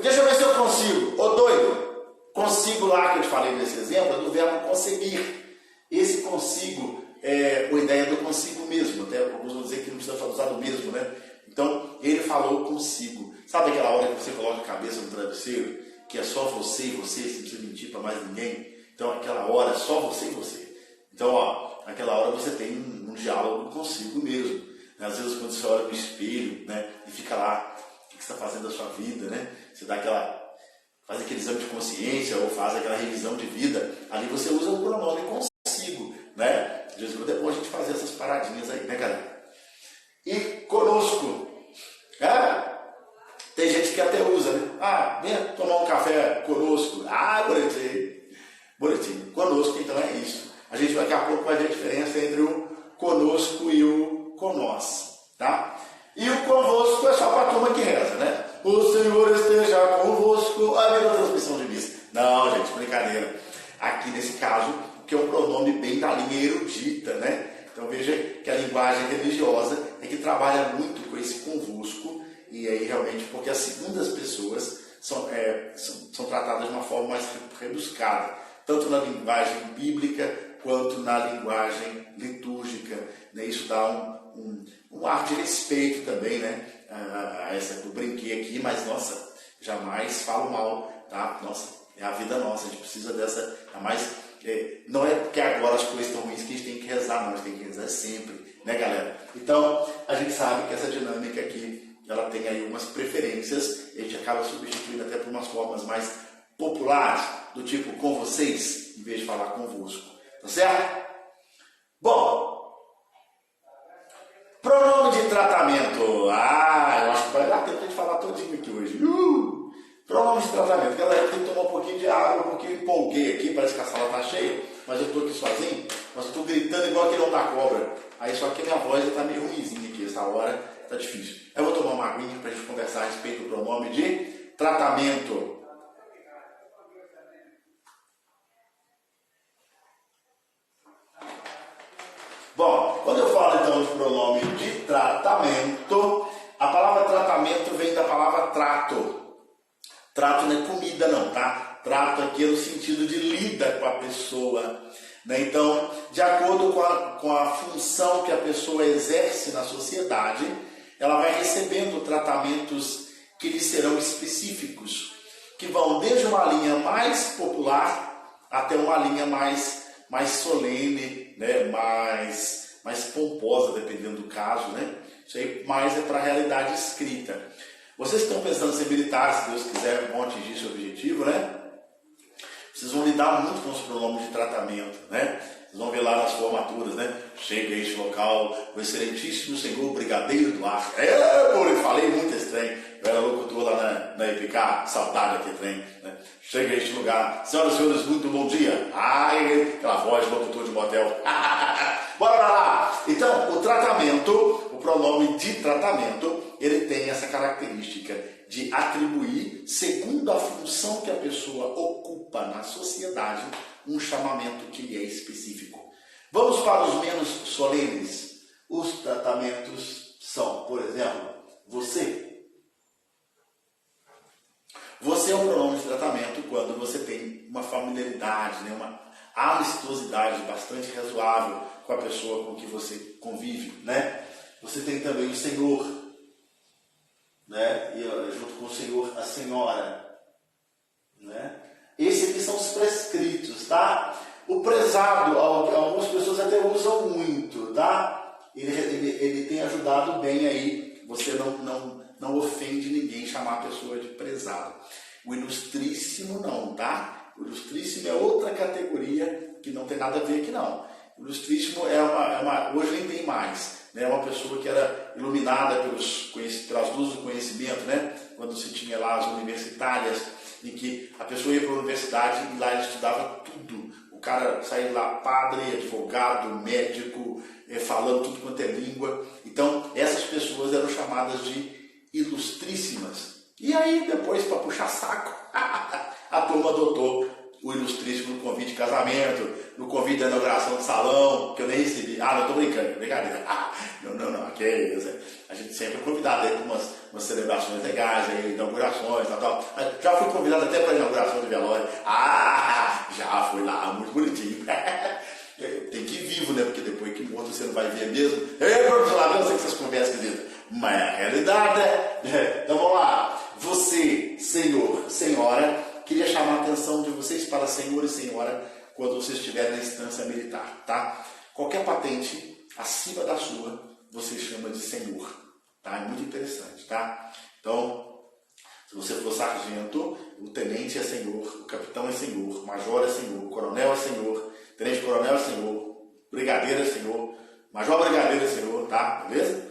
deixa eu ver se eu consigo. Ô doido, consigo lá que eu te falei nesse exemplo é do verbo conseguir. Esse consigo é a ideia do consigo mesmo. Até alguns vão dizer que não precisa usar do mesmo, né? Então, ele falou consigo. Sabe aquela hora que você coloca a cabeça no travesseiro, que é só você e você, você não precisa mentir para mais ninguém? Então, aquela hora é só você e você. Então, aquela hora você tem um diálogo consigo mesmo. Às vezes, quando você olha no espelho, né, e fica lá, o que você está fazendo da sua vida, né? Você dá faz aquele exame de consciência ou faz aquela revisão de vida, ali você usa o pronome consigo, né? De vez em quando é bom a gente fazer essas paradinhas aí, né, galera? E conosco, tem gente que até usa, né? Venha tomar um café conosco. Bonitinho. Conosco, então é isso. A gente daqui a pouco vai ver a diferença entre o conosco e o conosco, tá? E o convosco é só para a turma que reza, né? O Senhor esteja convosco. Virou transmissão de missa. Não, gente, brincadeira. Aqui nesse caso, que é um pronome bem da linha erudita, né? Então veja que a linguagem religiosa é que trabalha muito com esse convosco, e aí realmente, porque as segundas pessoas são tratadas de uma forma mais rebuscada, tanto na linguagem bíblica quanto na linguagem litúrgica, né? Isso dá um ar de respeito também, né? A essa que eu brinquei aqui, mas nossa, jamais falo mal, tá? Nossa, é a vida nossa, a gente precisa dessa, não é porque agora as coisas estão ruins que a gente tem que rezar, não, a gente tem que rezar sempre, né, galera? Então, a gente sabe que essa dinâmica aqui, ela tem aí umas preferências, e a gente acaba substituindo até por umas formas mais populares, do tipo com vocês, em vez de falar convosco, tá certo? Bom, pronome de tratamento. Eu acho que vai dar tempo de falar todinho aqui hoje. Pronome de tratamento. Galera, tem que tomar um pouquinho de água, porque eu empolguei aqui, parece que a sala está cheia, mas eu estou aqui sozinho, mas eu estou gritando igual aquele da cobra. Aí só que a minha voz está meio ruimzinha aqui, essa hora está difícil. Eu vou tomar uma aguinha para a gente conversar a respeito do pronome de tratamento. Bom, quando eu falo então de pronome de tratamento, a palavra tratamento vem da palavra trato. Trato não é comida não, tá? Trato aqui é no sentido de lida com a pessoa, né? Então, de acordo com a função que a pessoa exerce na sociedade, ela vai recebendo tratamentos que lhes serão específicos, que vão desde uma linha mais popular até uma linha mais solene, né? mais pomposa, dependendo do caso, né? Isso aí mais é para a realidade escrita. Vocês estão pensando em ser militares, se Deus quiser, vão atingir seu objetivo, né? Vocês vão lidar muito com os pronomes de tratamento, né? Vocês vão ver lá nas formaturas, né? Chega a este local, o excelentíssimo senhor Brigadeiro do Ar. Eu falei muito esse trem. Eu era locutor lá na EPK, saudade daquele trem, né? Chega a este lugar. Senhoras e senhores, muito bom dia. Ai, aquela voz de locutor de motel. Bora lá! Então, o tratamento, o pronome de tratamento, ele tem essa característica de atribuir, segundo a função que a pessoa ocupa na sociedade, um chamamento que lhe é específico. Vamos para os menos solenes. Os tratamentos são, por exemplo, você. Você é um pronome de tratamento quando você tem uma familiaridade, né, uma amistosidade bastante razoável com a pessoa com que você convive, né? Você tem também o senhor, né? E junto com o senhor, a senhora, né? Esses aqui são os prescritos, tá? O prezado, algumas pessoas até usam muito, tá? Ele tem ajudado bem aí, você não ofende ninguém chamar a pessoa de prezado. O ilustríssimo não, tá? O ilustríssimo é outra categoria que não tem nada a ver aqui não. O ilustríssimo hoje nem tem mais, né? É uma pessoa que era iluminada pelas luzes do conhecimento, né? Quando se tinha lá as universitárias, em que a pessoa ia para a universidade e lá ele estudava tudo. O cara saía lá padre, advogado, médico, falando tudo quanto é língua. Então, essas pessoas eram chamadas de ilustríssimas. E aí, depois, para puxar saco, a turma adotou o ilustríssimo no convite de casamento, no convite da inauguração do salão, que eu nem recebi. Não estou brincando, brincadeira. Não, que é isso. A gente sempre é convidado aí para umas celebrações legais, aí, inaugurações, tal. Já fui convidado até para a inauguração do velório. Já fui lá, muito bonitinho. Tem que ir vivo, né? Porque depois que morto você não vai ver mesmo. Professor Ladrão, eu sei que vocês conversam esquisitas, mas é a realidade, né? Então vamos lá. Você, senhor, senhora, queria chamar a atenção de vocês para senhor e senhora quando vocês estiverem na instância militar, tá? Qualquer patente acima da sua, você chama de senhor, tá? É muito interessante, tá? Então, se você for sargento, o tenente é senhor, o capitão é senhor, o major é senhor, o coronel é senhor, tenente-coronel é senhor, brigadeiro é senhor, major brigadeiro é senhor, tá? Beleza?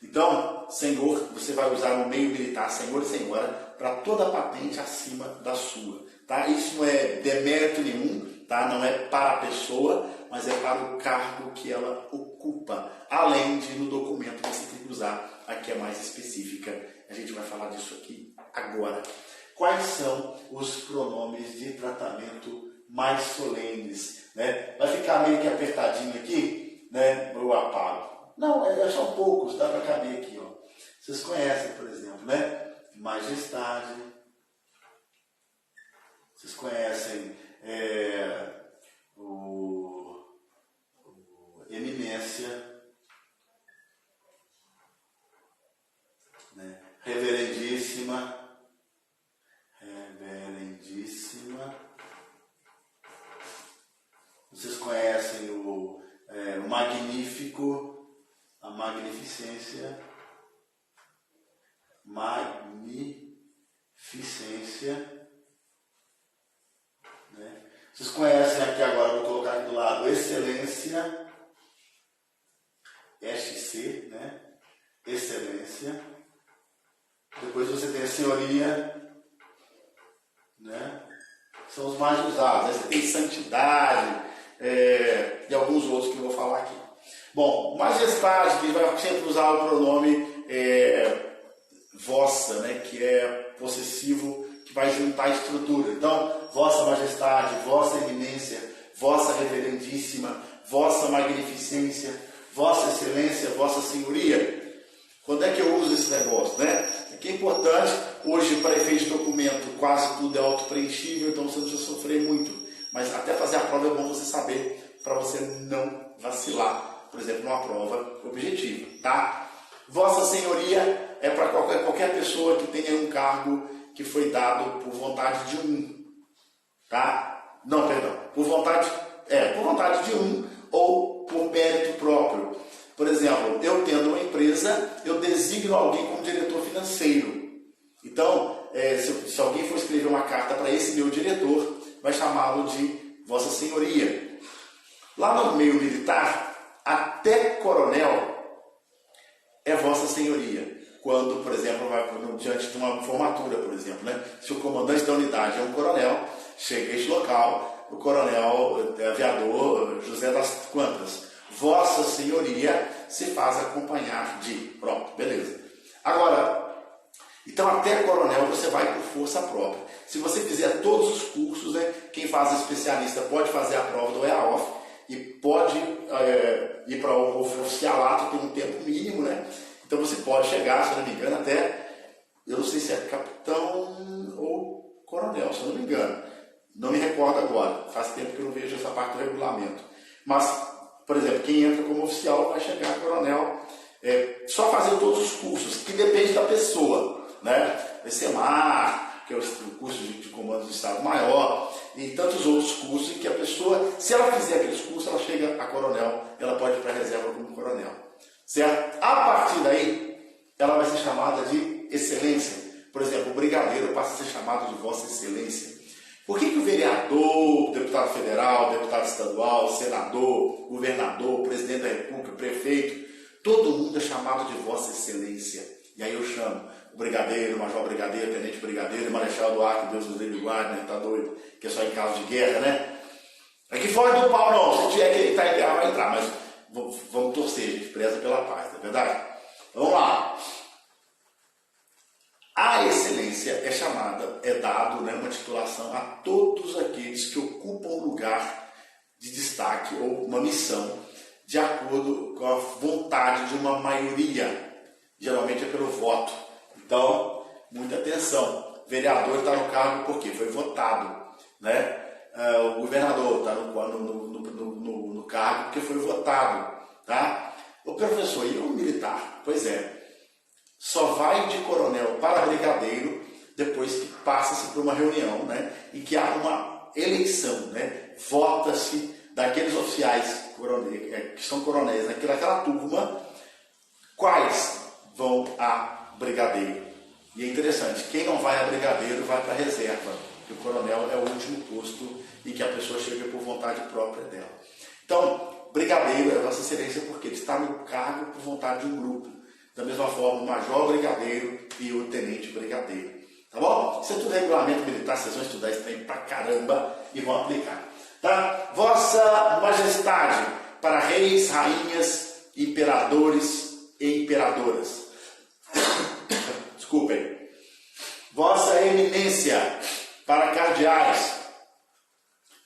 Então, senhor, você vai usar no meio militar, senhor e senhora, para toda patente acima da sua, tá? Isso não é demérito nenhum, tá? Não é para a pessoa, mas é para o cargo que ela ocupa, além de no documento você tem que usar a que é mais específica. A gente vai falar disso aqui agora. Quais são os pronomes de tratamento mais solenes, né? Vai ficar meio que apertadinho aqui, né? Eu apago. Não, são poucos, dá para caber aqui, ó. Vocês conhecem, por exemplo, né? Majestade. Vocês conhecem eminência, né? Reverendíssima. Vocês conhecem o magnífico, a magnificência, né? Vocês conhecem aqui agora, vou colocar aqui do lado, excelência, SC, né? Excelência. Depois você tem a senhoria, né? São os mais usados. Você tem santidade e alguns outros que eu vou falar aqui. Bom, majestade, que vai sempre usar o pronome vossa, né? Que é possessivo, que vai juntar a estrutura. Então, vossa majestade, vossa eminência, vossa reverendíssima, vossa magnificência, vossa excelência, vossa senhoria. Quando é que eu uso esse negócio, né? Aqui é importante, hoje para efeito de documento quase tudo é auto-preenchível, então você não precisa sofrer muito. Mas até fazer a prova é bom você saber, para você não vacilar, por exemplo, numa prova objetiva, tá? Vossa Senhoria é para qualquer pessoa que tenha um cargo que foi dado por vontade de um, tá? Não, perdão, por vontade de um ou por mérito próprio. Por exemplo, eu tendo uma empresa, eu designo alguém como diretor financeiro. Então, se alguém for escrever uma carta para esse meu diretor, vai chamá-lo de Vossa Senhoria. Lá no meio militar, até coronel é Vossa Senhoria. Quando, por exemplo, vai diante de uma formatura, por exemplo, né? Se o comandante da unidade é um coronel, chega a este local, o coronel aviador José das Quantas, Vossa Senhoria se faz acompanhar de. Pronto, beleza. Agora, então até coronel você vai por força própria. Se você fizer todos os cursos, né, quem faz especialista pode fazer a prova do EAOF e pode ir para o oficialato, tem um tempo mínimo, né? Então você pode chegar, se eu não me engano, até, eu não sei se é capitão ou coronel, se eu não me engano. Não me recordo agora, faz tempo que eu não vejo essa parte do regulamento. Mas, por exemplo, quem entra como oficial vai chegar a coronel, só fazer todos os cursos, que depende da pessoa, né? ECMAR, que é o curso de comando do Estado-Maior, e tantos outros cursos em que a pessoa, se ela fizer aqueles cursos, ela chega a coronel, ela pode ir para a reserva como coronel. Certo? A partir daí, ela vai ser chamada de excelência. Por exemplo, o brigadeiro passa a ser chamado de Vossa Excelência. Por que o vereador, deputado federal, deputado estadual, senador, governador, presidente da república, prefeito, todo mundo é chamado de Vossa Excelência? E aí eu chamo o brigadeiro, major brigadeiro, tenente brigadeiro, marechal do ar, que Deus nos livre e guarde, né? Tá doido? Que é só em caso de guerra, né? Aqui fora do pau não, se tiver que entrar em guerra, vai entrar, mas vamos torcer, a gente preza pela paz, não é verdade? Vamos lá. A excelência é dado, né, uma titulação a todos aqueles que ocupam um lugar de destaque ou uma missão de acordo com a vontade de uma maioria. Geralmente é pelo voto. Então, muita atenção. O vereador está no cargo porque foi votado, né? O governador está no cargo porque foi votado, tá? O professor e o militar, pois é, só vai de coronel para brigadeiro depois que passa-se por uma reunião, né, em que há uma eleição, né, vota-se daqueles oficiais que são coronéis naquela turma, quais vão a brigadeiro. E é interessante, quem não vai a brigadeiro vai para a reserva, porque o coronel é o último posto em que a pessoa chega por vontade própria dela. Então, brigadeiro é Vossa Excelência porque ele está no cargo por vontade de um grupo. Da mesma forma, o major brigadeiro e o tenente brigadeiro. Tá bom? Isso é tudo regulamento militar, vocês vão estudar isso aí pra caramba e vão aplicar. Tá? Vossa Majestade, para reis, rainhas, imperadores e imperadoras. Desculpem. Vossa Eminência, para cardeais.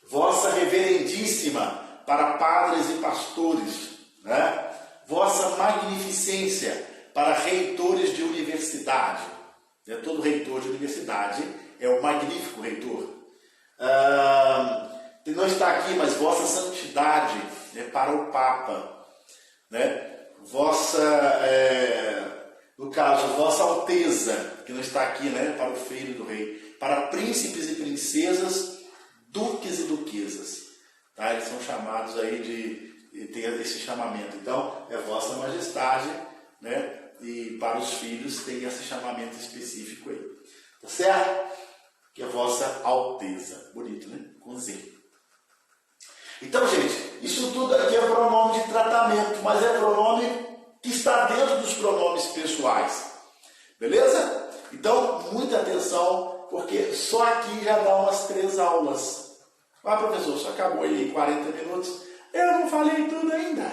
Vossa Reverendíssima, para padres e pastores. Né? Vossa Magnificência, para reitores de universidade. Todo reitor de universidade é o magnífico reitor. Não está aqui, mas Vossa Santidade, né, para o Papa. Né? No caso, Vossa Alteza, que não está aqui, né, para o filho do rei. Para príncipes e princesas, duques e duquesas. Tá? Eles são chamados aí tem esse chamamento. Então, é Vossa Majestade, né? E para os filhos tem esse chamamento específico aí. Tá certo? Que é Vossa Alteza. Bonito, né? Com Z. Então, gente, isso tudo aqui é pronome de tratamento, mas é pronome que está dentro dos pronomes pessoais. Beleza? Então, muita atenção, porque só aqui já dá umas 3 aulas. Ah, professor, só acabou aí 40 minutos. Eu não falei tudo ainda.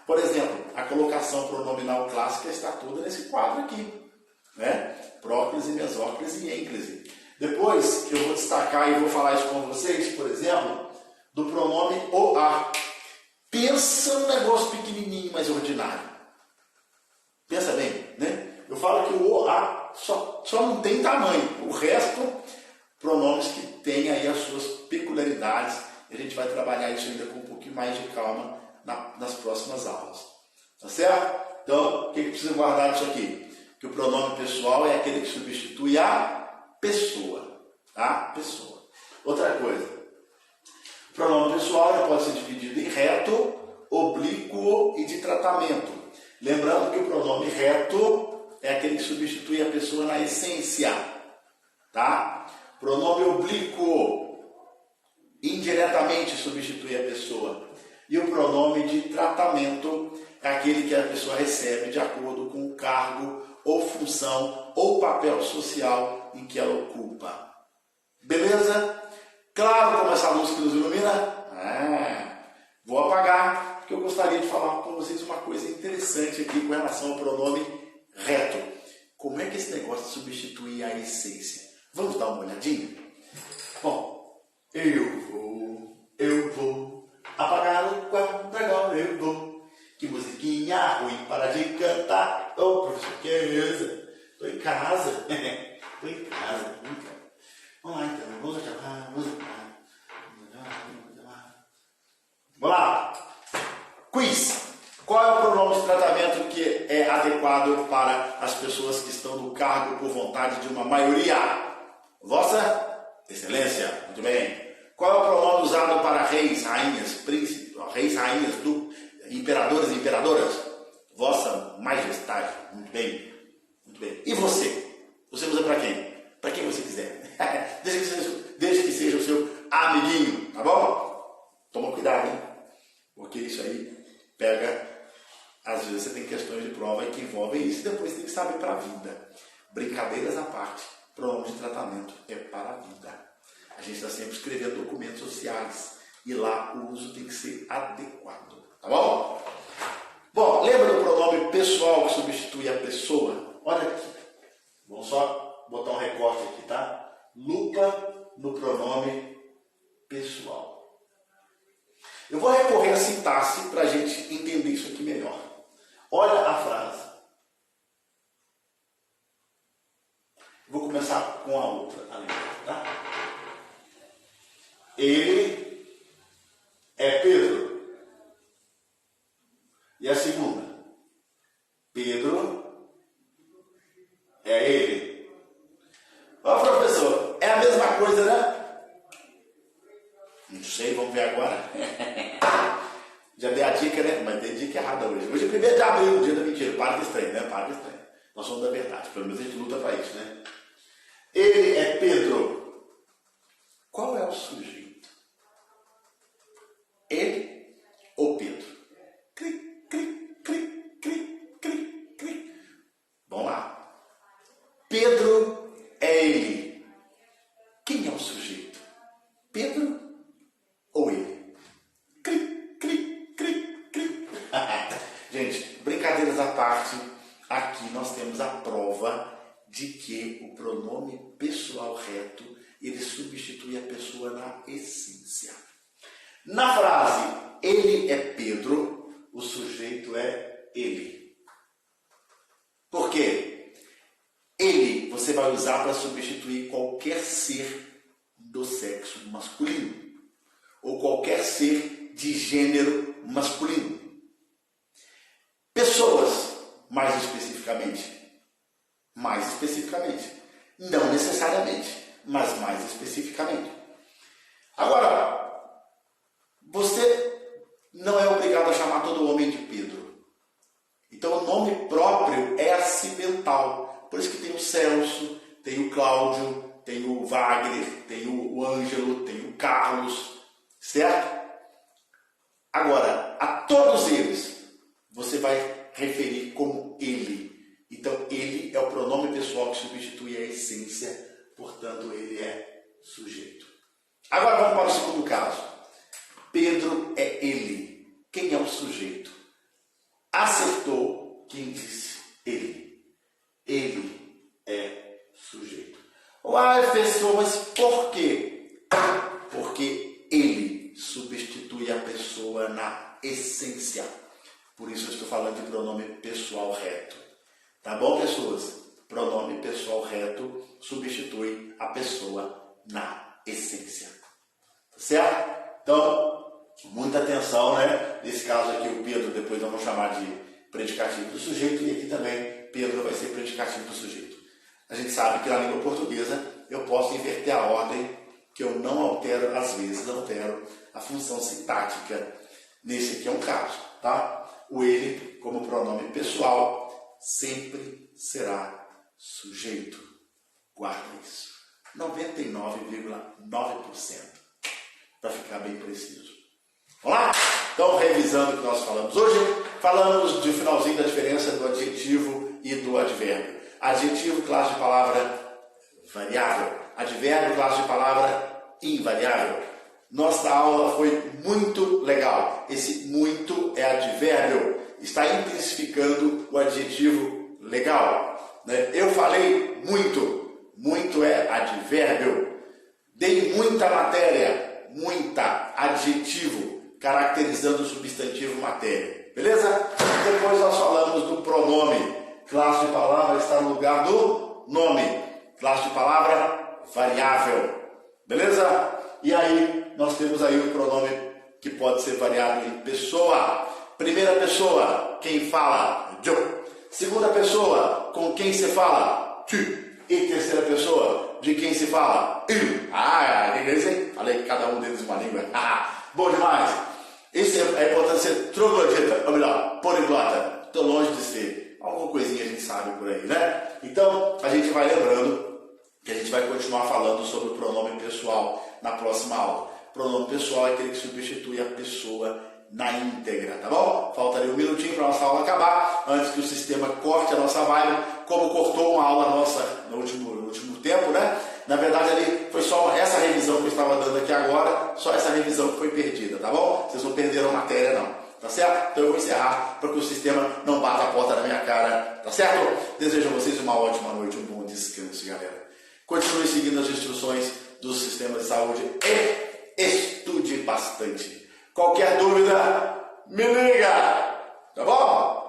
Por exemplo, a colocação pronominal clássica está toda nesse quadro aqui. Né? Próclise, mesóclise e ênclise. Depois eu vou destacar e vou falar isso com vocês, por exemplo, do pronome OA. Pensa num negócio pequenininho, mas ordinário. Pensa bem, né? Eu falo que o OA só não tem tamanho. O resto, pronomes que têm aí as suas peculiaridades. A gente vai trabalhar isso ainda com um pouquinho mais de calma nas próximas aulas. Tá certo? Então, o que precisa guardar disso aqui? Que o pronome pessoal é aquele que substitui a pessoa. Tá? Pessoa. Outra coisa. O pronome pessoal ele pode ser dividido em reto, oblíquo e de tratamento. Lembrando que o pronome reto é aquele que substitui a pessoa na essência. Tá? Pronome oblíquo indiretamente substitui a pessoa. E o pronome de tratamento é aquele que a pessoa recebe de acordo com o cargo ou função ou papel social em que ela ocupa. Beleza? Claro como essa luz que nos ilumina? Vou apagar, porque eu gostaria de falar com vocês uma coisa interessante aqui com relação ao pronome reto. Como é que esse negócio de substituir a essência? Vamos dar uma olhadinha? Bom, eu vou apagar o quadro agora, eu vou. Que musiquinha ruim para de cantar. Ô, professor, que é isso? Tô em casa. Tô em casa. Vamos lá então, vamos acabar. Vamos lá. Quiz. Qual é o pronome de tratamento que é adequado para as pessoas que estão no cargo por vontade de uma maioria? Vossa Excelência. Muito bem. Qual é o pronome usado para reis, rainhas, príncipes, reis, rainhas, imperadores e imperadoras? Vossa Majestade. Muito bem. Muito bem. E você? Você usa para quem? Para quem você quiser. Desde que seja o seu amiguinho, tá bom? Toma cuidado, hein? Porque isso aí pega... Às vezes você tem questões de prova que envolvem isso. Depois você tem que saber para a vida. Brincadeiras à parte. Pronome de tratamento é para a vida. A gente está sempre escrevendo documentos sociais. E lá o uso tem que ser adequado. Tá bom? Bom, lembra do pronome pessoal que substitui a pessoa? Olha aqui. Vamos só botar um recorte aqui, tá? Lupa no pronome pessoal. Eu vou recorrer à sintaxe para a gente entender isso aqui melhor. Olha a frase. Vou começar com a outra ali, tá? Ele é Pedro. E a segunda? Pedro é ele. Ó, professor, é a mesma coisa, né? Não sei, vamos ver agora. Já dei a dica, né? Mas dei dica errada hoje. Hoje é 1º de abril, dia da mentira. Para que estranho, né? Para que estranho. Nós somos da verdade. Pelo menos a gente luta para isso, né? Ele é Pedro. Qual é o sujeito? Ele ou Pedro? Cri, cri, cri, cri, cri, cri. Vamos lá. Pedro é ele. Quem é o sujeito? Pedro ou ele? Cri, cri, cri, cri. Gente, brincadeiras à parte, aqui nós temos a prova de que o pronome pessoal reto, ele substitui a pessoa na essência. Na frase, ele é Pedro, o sujeito é ele. Por quê? Ele você vai usar para substituir qualquer ser do sexo masculino. Ou qualquer ser de gênero masculino. Pessoas, mais especificamente. Mais especificamente. Não necessariamente, mas mais especificamente. Agora, você não é obrigado a chamar todo homem de Pedro. Então o nome próprio é acidental. Por isso que tem o Celso, tem o Cláudio, tem o Wagner, tem o Ângelo, tem o Carlos, certo? Agora, a todos eles, você vai referir como ele. Então, ele é o pronome pessoal que substitui a essência, portanto, ele é sujeito. Agora vamos para o segundo caso. Pedro é ele. Quem é o sujeito? Acertou quem disse ele. Ele é sujeito. Uai, professor, mas por quê? Porque ele substitui a pessoa na essência. Por isso eu estou falando de pronome pessoal reto. Tá bom, pessoas? Pronome pessoal reto substitui a pessoa na essência. Certo? Então, muita atenção, né? Nesse caso aqui, o Pedro, depois vamos chamar predicativo do sujeito, e aqui também Pedro vai ser predicativo do sujeito. A gente sabe que na língua portuguesa eu posso inverter a ordem, que eu não altero, às vezes altero a função sintática. Nesse aqui é um caso, tá? O ele, como pronome pessoal, sempre será sujeito. Guarda isso. 99,9%. Para ficar bem preciso. Vamos lá? Então, revisando o que nós falamos hoje, falamos do finalzinho da diferença do adjetivo e do advérbio. Adjetivo, classe de palavra variável. Advérbio, classe de palavra invariável. Nossa aula foi muito legal. Esse muito é advérbio. Está intensificando o adjetivo legal. Eu falei muito. Muito é advérbio. Dei muita matéria. Muita. Adjetivo. Caracterizando o substantivo matéria. Beleza? Depois nós falamos do pronome. Classe de palavra está no lugar do nome. Classe de palavra variável. Beleza? E aí, nós temos aí o pronome que pode ser variado em pessoa. Primeira pessoa, quem fala? Eu. Segunda pessoa, com quem se fala? Tu. E terceira pessoa, de quem se fala? Eu. Ah, inglês, hein? Falei que cada um deles uma língua. Bom demais. Isso é a importância troglodita, ou melhor, poliglota. Estou longe de ser. Alguma coisinha a gente sabe por aí, né? Então, a gente vai lembrando que a gente vai continuar falando sobre o pronome pessoal na próxima aula. Pronome pessoal é aquele que substitui a pessoa na íntegra, tá bom? Faltaria um minutinho para a nossa aula acabar, antes que o sistema corte a nossa vibe, como cortou uma aula nossa no último tempo, né? Na verdade, ali foi só essa revisão que eu estava dando aqui agora, só essa revisão que foi perdida, tá bom? Vocês não perderam matéria, não. Tá certo? Então eu vou encerrar para que o sistema não bata a porta na minha cara, tá certo? Desejo a vocês uma ótima noite, um bom descanso, galera. Continue seguindo as instruções do sistema de saúde e estude bastante. Qualquer dúvida, me liga! Tá bom?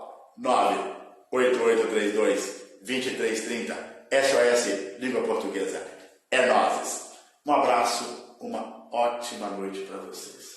98832-2330 SOS Língua Portuguesa. É nóis. Um abraço, uma ótima noite para vocês.